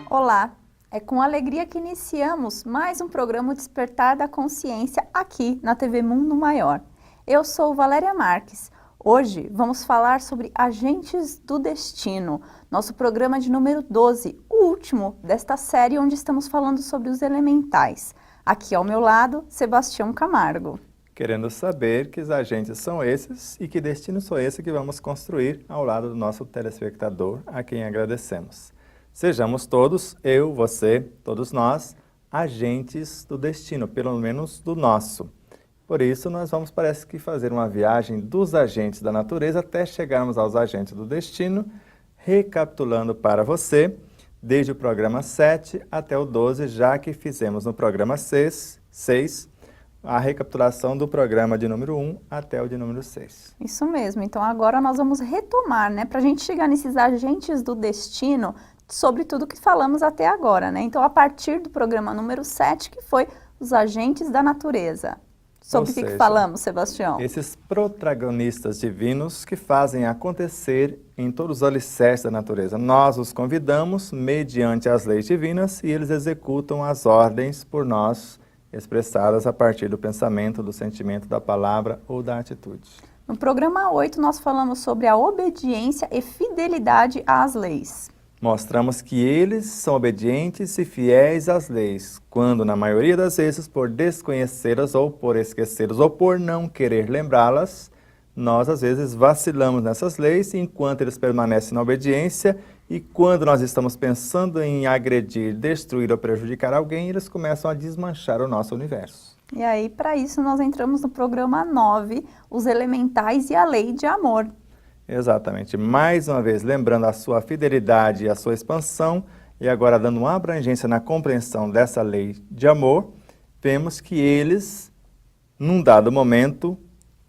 Olá, é com alegria que iniciamos mais um programa Despertar da Consciência aqui na TV Mundo Maior. Eu sou Valéria Marques. Hoje vamos falar sobre Agentes do Destino, nosso programa de número 12, o último desta série onde estamos falando sobre os elementais. Aqui ao meu lado, Sebastião Camargo. Querendo saber que agentes são esses e que destino são esse que vamos construir ao lado do nosso telespectador, a quem agradecemos. Sejamos todos, eu, você, todos nós, agentes do destino, pelo menos do nosso. Por isso, nós vamos, parece que, fazer uma viagem dos agentes da natureza até chegarmos aos agentes do destino, recapitulando para você, desde o programa 7 até o 12, já que fizemos no programa 6 a recapitulação do programa de número 1 até o de número 6. Isso mesmo, então agora nós vamos retomar, para a gente chegar nesses agentes do destino, sobre tudo que falamos até agora, Então, a partir do programa número 7, que foi os agentes da natureza. Sobre o que falamos, Sebastião? Esses protagonistas divinos que fazem acontecer em todos os alicerces da natureza. Nós os convidamos mediante as leis divinas e eles executam as ordens por nós, expressadas a partir do pensamento, do sentimento, da palavra ou da atitude. No programa 8, nós falamos sobre a obediência e fidelidade às leis. Mostramos que eles são obedientes e fiéis às leis, quando, na maioria das vezes, por desconhecê-las ou por esquecê-las ou por não querer lembrá-las, nós, às vezes, vacilamos nessas leis enquanto eles permanecem na obediência e quando nós estamos pensando em agredir, destruir ou prejudicar alguém, eles começam a desmanchar o nosso universo. E aí, para isso, nós entramos no programa 9, os elementais e a lei de amor. Exatamente. Mais uma vez, lembrando a sua fidelidade e a sua expansão, e agora dando uma abrangência na compreensão dessa lei de amor, vemos que eles, num dado momento,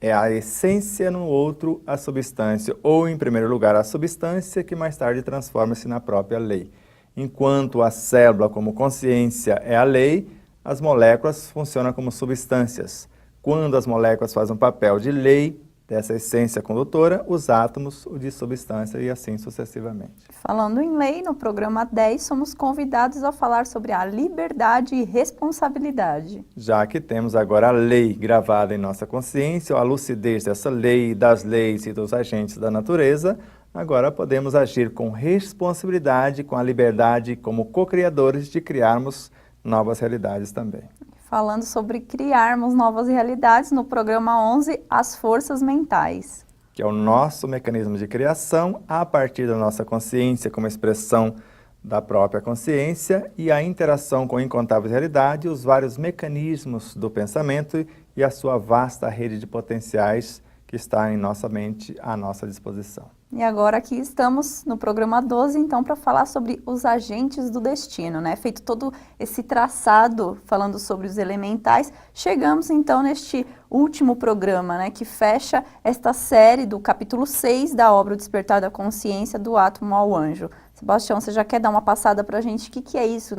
é a essência, no outro, a substância, ou, em primeiro lugar, a substância, que mais tarde transforma-se na própria lei. Enquanto a célula, como consciência, é a lei, as moléculas funcionam como substâncias. Quando as moléculas fazem um papel de lei, dessa essência condutora, os átomos, o de substância e assim sucessivamente. Falando em lei, no programa 10, somos convidados a falar sobre a liberdade e responsabilidade. Já que temos agora a lei gravada em nossa consciência, a lucidez dessa lei, das leis e dos agentes da natureza, agora podemos agir com responsabilidade, com a liberdade como co-criadores de criarmos novas realidades também. Falando sobre criarmos novas realidades, no programa 11, as forças mentais. Que é o nosso mecanismo de criação a partir da nossa consciência como expressão da própria consciência e a interação com incontáveis realidades, os vários mecanismos do pensamento e a sua vasta rede de potenciais que está em nossa mente à nossa disposição. E agora aqui estamos no programa 12, então, para falar sobre os agentes do destino, Feito todo esse traçado falando sobre os elementais, chegamos então neste último programa, que fecha esta série do capítulo 6 da obra O Despertar da Consciência, do Átomo ao Anjo. Sebastião, você já quer dar uma passada para a gente? O que é isso,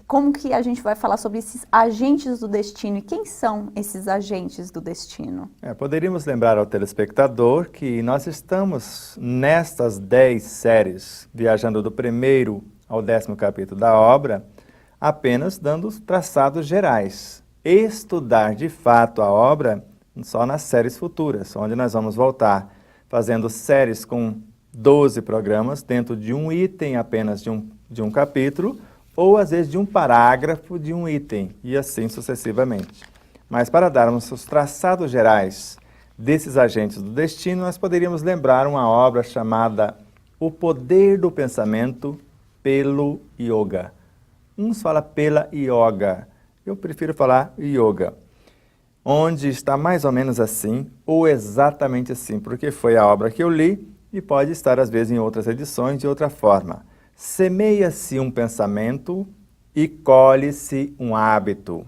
Como que a gente vai falar sobre esses agentes do destino e quem são esses agentes do destino? Poderíamos lembrar ao telespectador que nós estamos nestas 10 séries, viajando do primeiro ao 10º capítulo da obra, apenas dando os traçados gerais. Estudar de fato a obra só nas séries futuras, onde nós vamos voltar fazendo séries com 12 programas dentro de um item apenas de um capítulo, ou às vezes de um parágrafo de um item, e assim sucessivamente. Mas para darmos os traçados gerais desses agentes do destino, nós poderíamos lembrar uma obra chamada O Poder do Pensamento pelo Yoga. Uns falam pela yoga, eu prefiro falar yoga, onde está mais ou menos assim, ou exatamente assim, porque foi a obra que eu li, e pode estar, às vezes, em outras edições de outra forma. Semeia-se um pensamento e colhe-se um hábito.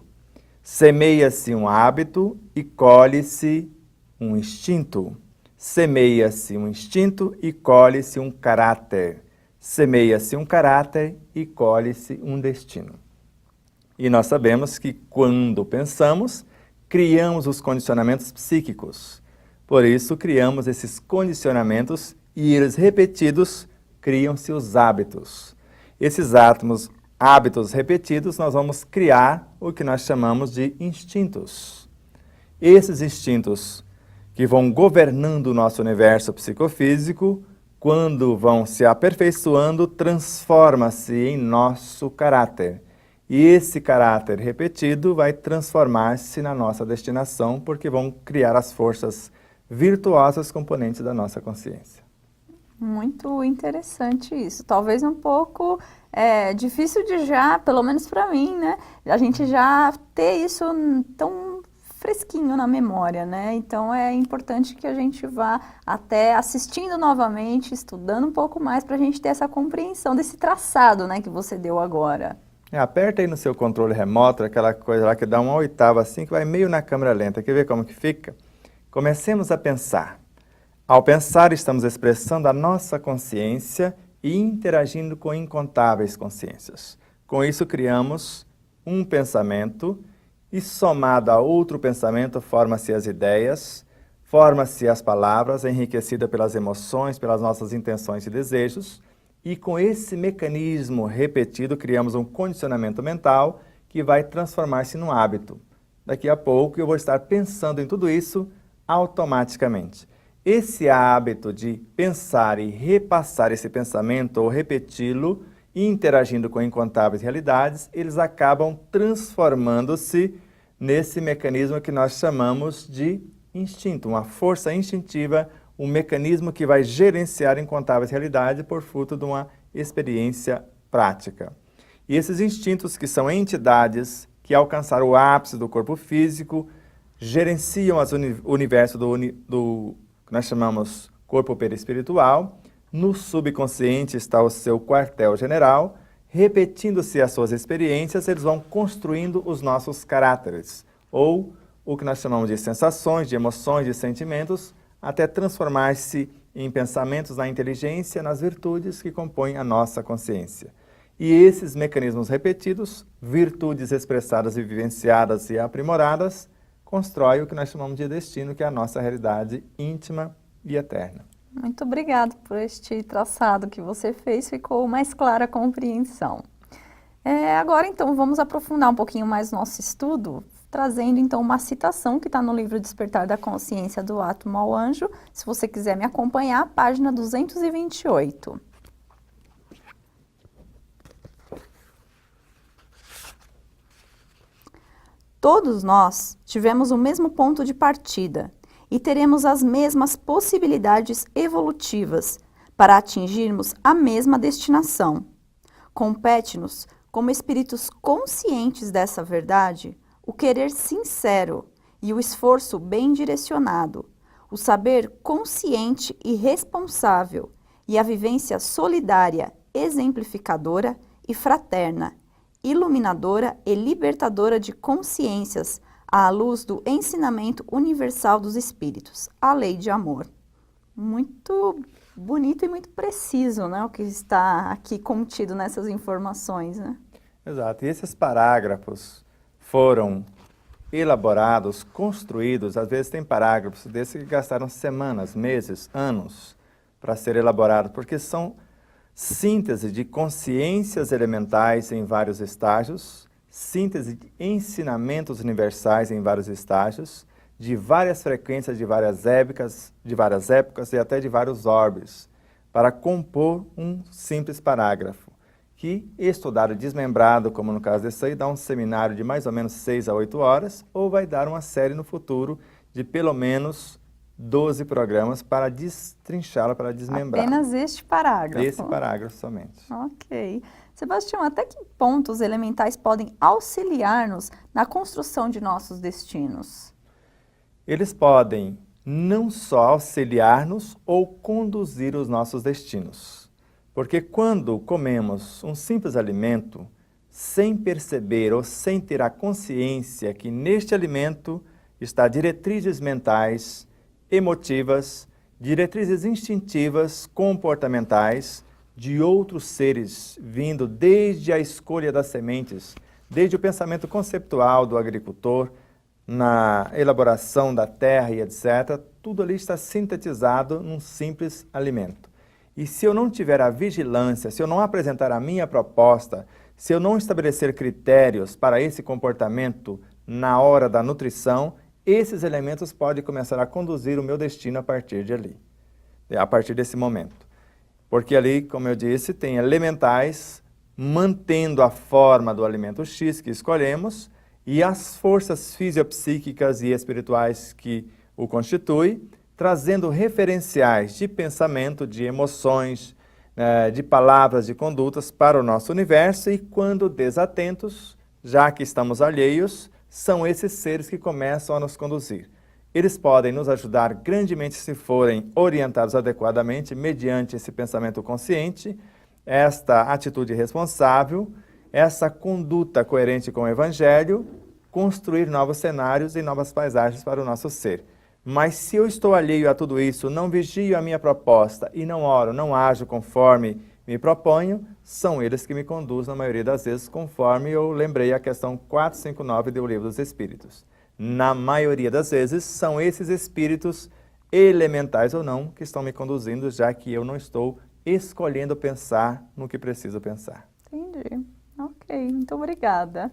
Semeia-se um hábito e colhe-se um instinto. Semeia-se um instinto e colhe-se um caráter. Semeia-se um caráter e colhe-se um destino. E nós sabemos que, quando pensamos, criamos os condicionamentos psíquicos. Por isso, criamos esses condicionamentos e eles repetidos criam-se os hábitos. esses hábitos repetidos, nós vamos criar o que nós chamamos de instintos. Esses instintos que vão governando o nosso universo psicofísico, quando vão se aperfeiçoando, transforma-se em nosso caráter. E esse caráter repetido vai transformar-se na nossa destinação, porque vão criar as forças virtuosas componentes da nossa consciência. Muito interessante isso. Talvez um pouco difícil de já, pelo menos para mim, né? A gente já ter isso tão fresquinho na memória, né? Então é importante que a gente vá até assistindo novamente, estudando um pouco mais para a gente ter essa compreensão desse traçado, né, que você deu agora. Aperta aí no seu controle remoto, aquela coisa lá que dá uma oitava assim, que vai meio na câmera lenta. Quer ver como que fica? Comecemos a pensar. Ao pensar, estamos expressando a nossa consciência e interagindo com incontáveis consciências. Com isso, criamos um pensamento e, somado a outro pensamento, forma-se as ideias, forma-se as palavras, enriquecida pelas emoções, pelas nossas intenções e desejos. E com esse mecanismo repetido, criamos um condicionamento mental que vai transformar-se num hábito. Daqui a pouco eu vou estar pensando em tudo isso automaticamente. Esse hábito de pensar e repassar esse pensamento ou repeti-lo, interagindo com incontáveis realidades, eles acabam transformando-se nesse mecanismo que nós chamamos de instinto, uma força instintiva, um mecanismo que vai gerenciar incontáveis realidades por fruto de uma experiência prática. E esses instintos, que são entidades que alcançaram o ápice do corpo físico, gerenciam o universo do que nós chamamos corpo perispiritual. No subconsciente está o seu quartel-general. Repetindo-se as suas experiências, eles vão construindo os nossos caráteres, ou o que nós chamamos de sensações, de emoções, de sentimentos, até transformar-se em pensamentos na inteligência, nas virtudes que compõem a nossa consciência. E esses mecanismos repetidos, virtudes expressadas e vivenciadas e aprimoradas, constrói o que nós chamamos de destino, que é a nossa realidade íntima e eterna. Muito obrigada por este traçado que você fez, ficou mais clara a compreensão. Agora, então, vamos aprofundar um pouquinho mais nosso estudo, trazendo, então, uma citação que está no livro Despertar da Consciência do Átomo ao Anjo. Se você quiser me acompanhar, página 228. Todos nós tivemos o mesmo ponto de partida e teremos as mesmas possibilidades evolutivas para atingirmos a mesma destinação. Compete-nos, como espíritos conscientes dessa verdade, o querer sincero e o esforço bem direcionado, o saber consciente e responsável e a vivência solidária, exemplificadora e fraterna, iluminadora e libertadora de consciências à luz do ensinamento universal dos espíritos, a lei de amor. Muito bonito e muito preciso, né, o que está aqui contido nessas informações, né? Exato. E esses parágrafos foram elaborados, construídos, às vezes tem parágrafos desses que gastaram semanas, meses, anos para ser elaborados, porque são síntese de consciências elementais em vários estágios, síntese de ensinamentos universais em vários estágios, de várias frequências, de várias épocas e até de vários orbes, para compor um simples parágrafo, que, estudado desmembrado, como no caso desse aí, dá um seminário de mais ou menos 6 a 8 horas, ou vai dar uma série no futuro de pelo menos 12 programas para destrinchá-la, para desmembrar. Apenas este parágrafo. Esse parágrafo somente. Ok. Sebastião, até que ponto os elementais podem auxiliar-nos na construção de nossos destinos? Eles podem não só auxiliar-nos ou conduzir os nossos destinos. Porque quando comemos um simples alimento, sem perceber ou sem ter a consciência que neste alimento está diretrizes mentais, emotivas, diretrizes instintivas, comportamentais, de outros seres, vindo desde a escolha das sementes, desde o pensamento conceptual do agricultor, na elaboração da terra e etc., tudo ali está sintetizado num simples alimento. E se eu não tiver a vigilância, se eu não apresentar a minha proposta, se eu não estabelecer critérios para esse comportamento na hora da nutrição, esses elementos podem começar a conduzir o meu destino a partir de ali, a partir desse momento. Porque ali, como eu disse, tem elementais mantendo a forma do alimento X que escolhemos e as forças fisiopsíquicas e espirituais que o constituem, trazendo referenciais de pensamento, de emoções, de palavras, de condutas para o nosso universo e quando desatentos, já que estamos alheios, são esses seres que começam a nos conduzir. Eles podem nos ajudar grandemente se forem orientados adequadamente mediante esse pensamento consciente, esta atitude responsável, essa conduta coerente com o Evangelho, construir novos cenários e novas paisagens para o nosso ser. Mas se eu estou alheio a tudo isso, não vigio a minha proposta e não oro, não ajo conforme me proponho, são eles que me conduzem, na maioria das vezes, conforme eu lembrei a questão 459 do Livro dos Espíritos. Na maioria das vezes, são esses espíritos, elementais ou não, que estão me conduzindo, já que eu não estou escolhendo pensar no que preciso pensar. Entendi. Ok, muito obrigada.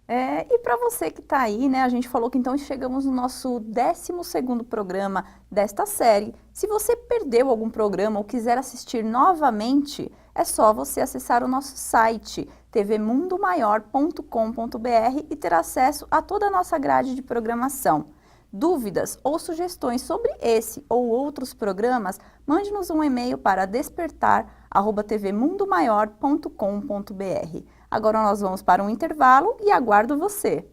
E para você que está aí, né, a gente falou que então chegamos no nosso 12º programa desta série. Se você perdeu algum programa ou quiser assistir novamente, é só você acessar o nosso site tvmundomaior.com.br e ter acesso a toda a nossa grade de programação. Dúvidas ou sugestões sobre esse ou outros programas, mande-nos um e-mail para despertar@tvmundomaior.com.br. Agora nós vamos para um intervalo e aguardo você.